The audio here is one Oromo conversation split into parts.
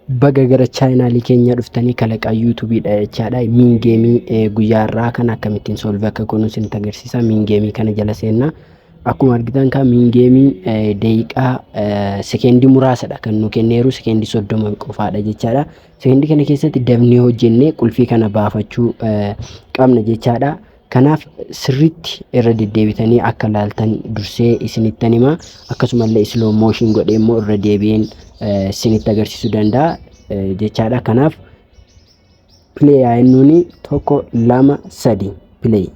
Baga gara chaayinaalii keenya dhuftanii kalaqaa yuutuubiidha jechaadha. Miingeemii guyyaarraa kan akkamittiin solvii akka goonu isinitti agarsiisa. Miingeemii kana jala seenna. Akkuma argitan kan miingeemii daqiiqaa sekeendii muraasadha kan nu kenneeru, sekeendii 30 qofaadha jechaadha. Sekeendii kana keessatti dabnee hojjennee qulfii kana baafachuu qabna jechaadha. Kanaaf sirriitti irra deddeebitanii akka ilaaltan dursee isinittan hima. Akkasumallee slow motion godhee immoo irra deebi'een isinitti agarsiisuu danda'a jechaadha. Kanaaf play haa jennuuni 1 2 3 play.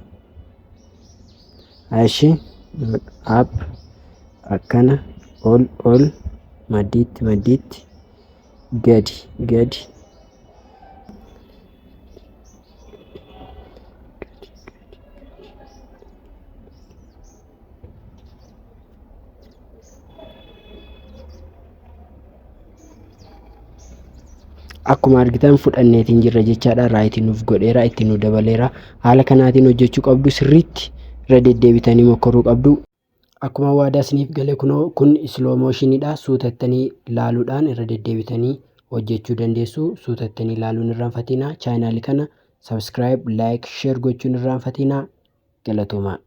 Ashi up akkana ol maddiitti gadi. Akkuma argitan fudhanneetiin jirra jechaadha. Raayitiin nuuf godheera, itti nu dabaleera. Haala kanaatiin hojjechuu qabdu, sirriitti irra deddeebitanii mokoruu qabdu. Akkuma waadaa isiniif gale kun slow motionidha. Suutattanii ilaaluudhaan irra deddeebitanii hojjechuu dandeessu. Suutattanii ilaaluun irraanfatina. Chaayinaalii kana subscribe, like, share gochuun irraanfatina. Galatoomaa.